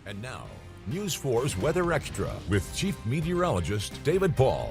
And now, News 4's Weather Extra with Chief Meteorologist David Paul.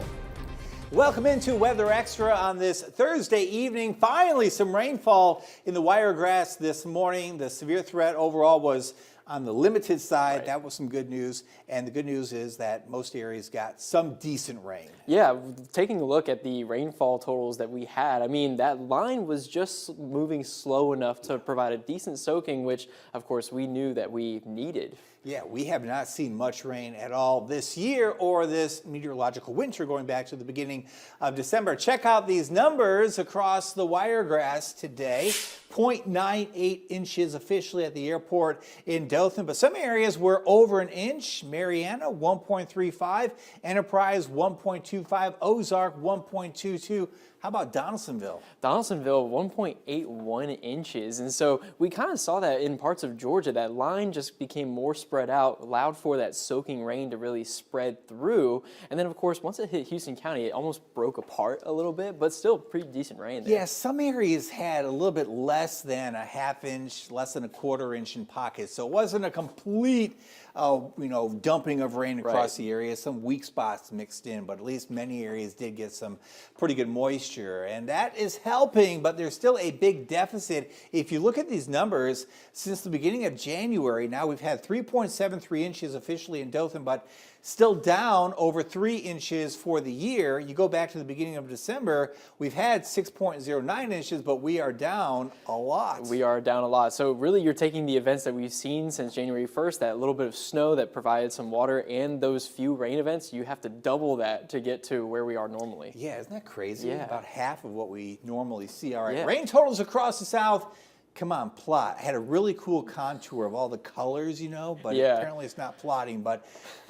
Welcome into Weather Extra on this Thursday evening. Finally, some rainfall in the Wiregrass this morning. The severe threat overall was on the limited side. Right. That was some good news. And the good news is that most areas got some decent rain. Yeah, taking a look at the rainfall totals that we had, I mean, that line was just moving slow enough to provide a decent soaking, which, of course, we knew that we needed. Yeah, we have not seen much rain at all this year or this meteorological winter going back to the beginning of December. Check out these numbers across the Wiregrass today. 0.98 inches officially at the airport in Dothan, but some areas were over an inch. Mariana, 1.35. Enterprise, 1.25. Ozark, 1.22. How about Donaldsonville? Donaldsonville, 1.81 inches. And so we kind of saw that in parts of Georgia. That line just became more spread out, allowed for that soaking rain to really spread through. And then, of course, once it hit Houston County, it almost broke apart a little bit, but still pretty decent rain there. Yeah, some areas had a little bit less than a half inch, less than a quarter inch in pockets. So it wasn't a complete dumping of rain across the area. Some weak spots mixed in, but at least many areas did get some pretty good moisture. And that is helping, but there's still a big deficit. If you look at these numbers, since the beginning of January, now we've had 3.73 inches officially in Dothan, but still down over 3 inches for the year. You go back to the beginning of December, we've had 6.09 inches, but we are down a lot. We are down a lot. So really you're taking the events that we've seen since January 1st, that little bit of snow that provided some water and those few rain events, you have to double that to get to where we are normally. Yeah, isn't that crazy? Yeah. About half of what we normally see. All right, yeah. Rain totals across the South. Come on, plot. Had a really cool contour of all the colors, but apparently it's not plotting. But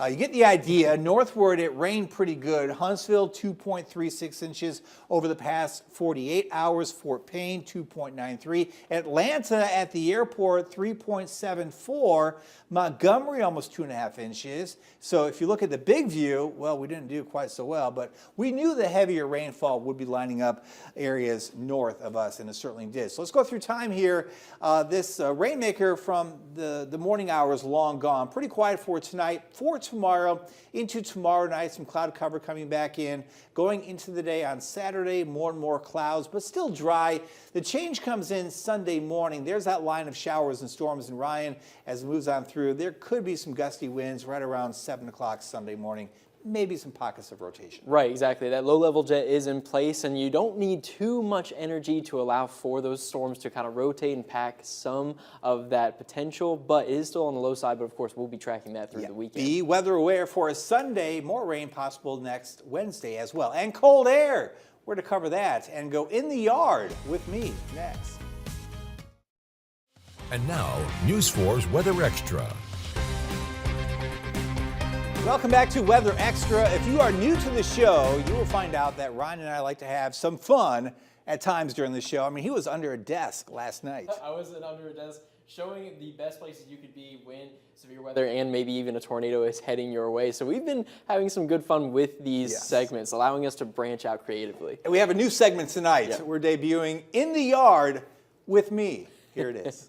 you get the idea. Northward, it rained pretty good. Huntsville, 2.36 inches over the past 48 hours. Fort Payne, 2.93. Atlanta at the airport, 3.74. Montgomery, almost 2.5 inches. So if you look at the big view, well, we didn't do quite so well, but we knew the heavier rainfall would be lining up areas north of us, and it certainly did. So let's go through time here. This rainmaker from the morning hours long gone. Pretty quiet for tonight. For tomorrow, into tomorrow night, some cloud cover coming back in. Going into the day on Saturday, more and more clouds, but still dry. The change comes in Sunday morning. There's that line of showers and storms in Ryan as it moves on through. There could be some gusty winds right around 7 o'clock Sunday morning. Maybe some pockets of rotation. Right, exactly. That low-level jet is in place, and you don't need too much energy to allow for those storms to kind of rotate and pack some of that potential, but it is still on the low side, but of course we'll be tracking that through the weekend. Be weather aware for a Sunday. More rain possible next Wednesday as well. And cold air. We're to cover that and go in the yard with me next. And now, News 4's Weather Extra. Welcome back to Weather Extra. If you are new to the show, you will find out that Ryan and I like to have some fun at times during the show. I mean, he was under a desk last night. I was under a desk showing the best places you could be when severe weather and maybe even a tornado is heading your way. So we've been having some good fun with these segments, allowing us to branch out creatively. And we have a new segment tonight. Yep. We're debuting In the Yard with me. Here it is.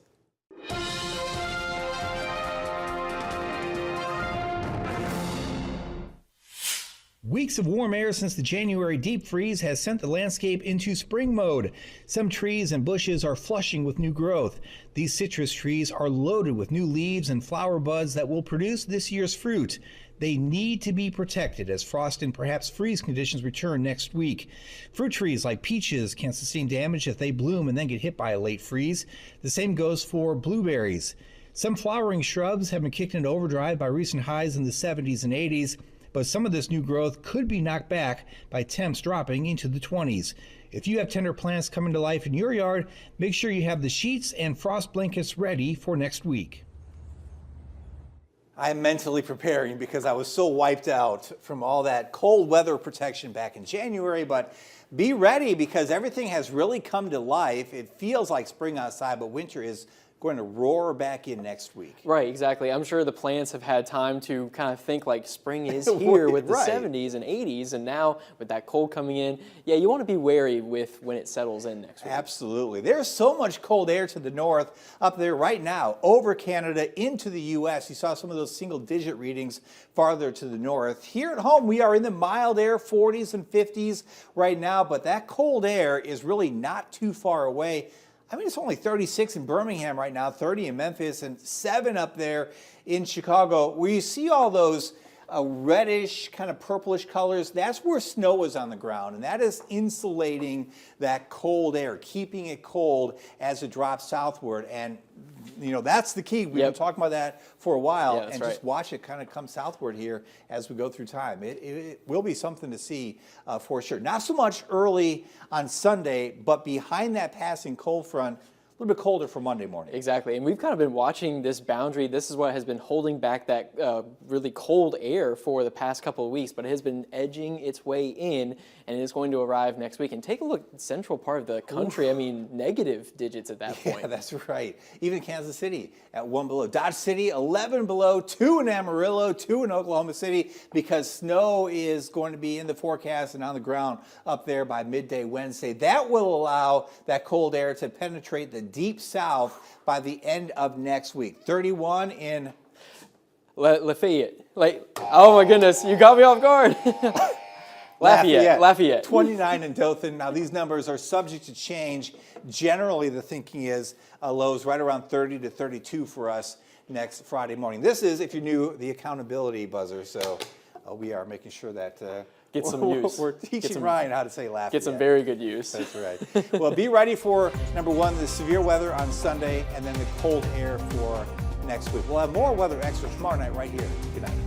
Weeks of warm air since the January deep freeze has sent the landscape into spring mode. Some trees and bushes are flushing with new growth. These citrus trees are loaded with new leaves and flower buds that will produce this year's fruit. They need to be protected as frost and perhaps freeze conditions return next week. Fruit trees like peaches can sustain damage if they bloom and then get hit by a late freeze. The same goes for blueberries. Some flowering shrubs have been kicked into overdrive by recent highs in the 70s and 80s. But some of this new growth could be knocked back by temps dropping into the 20s. If you have tender plants coming to life in your yard, make sure you have the sheets and frost blankets ready for next week. I'm mentally preparing because I was so wiped out from all that cold weather protection back in January, but be ready because everything has really come to life. It feels like spring outside, but winter is going to roar back in next week. Right, exactly. I'm sure the plants have had time to kind of think like spring is here with the Right. 70s and 80s, and now with that cold coming in, yeah, you want to be wary with when it settles in next week. Absolutely. There's so much cold air to the north up there right now, over Canada into the U.S. You saw some of those single-digit readings farther to the north. Here at home, we are in the mild air, 40s and 50s right now, but that cold air is really not too far away. I mean, it's only 36 in Birmingham right now, 30 in Memphis, and 7 up there in Chicago. Where you see all those reddish, kind of purplish colors, that's where snow is on the ground, and that is insulating that cold air, keeping it cold as it drops southward. And you know, that's the key. We've been talking about that for a while, and just watch it kind of come southward here as we go through time. It will be something to see for sure. Not so much early on Sunday, but behind that passing cold front, a little bit colder for Monday morning. Exactly, and we've kind of been watching this boundary. This is what has been holding back that really cold air for the past couple of weeks, but it has been edging its way in, and it is going to arrive next week. And take a look at the central part of the country. I mean, negative digits at that point. Yeah, that's right. Even Kansas City at 1 below. Dodge City, 11 below, 2 in Amarillo, 2 in Oklahoma City, because snow is going to be in the forecast and on the ground up there by midday Wednesday. That will allow that cold air to penetrate the deep south by the end of next week. 31 in Lafayette. Oh my goodness, you got me off guard. Lafayette. 29 in Dothan. Now, these numbers are subject to change. Generally, the thinking is lows right around 30 to 32 for us next Friday morning. This is, if you're new, the accountability buzzer. So we are making sure that get some use. We're teaching Ryan how to say Lafayette. Get some very good use. That's right. Well, be ready for, number one, the severe weather on Sunday, and then the cold air for next week. We'll have more weather extras tomorrow night right here. Good night.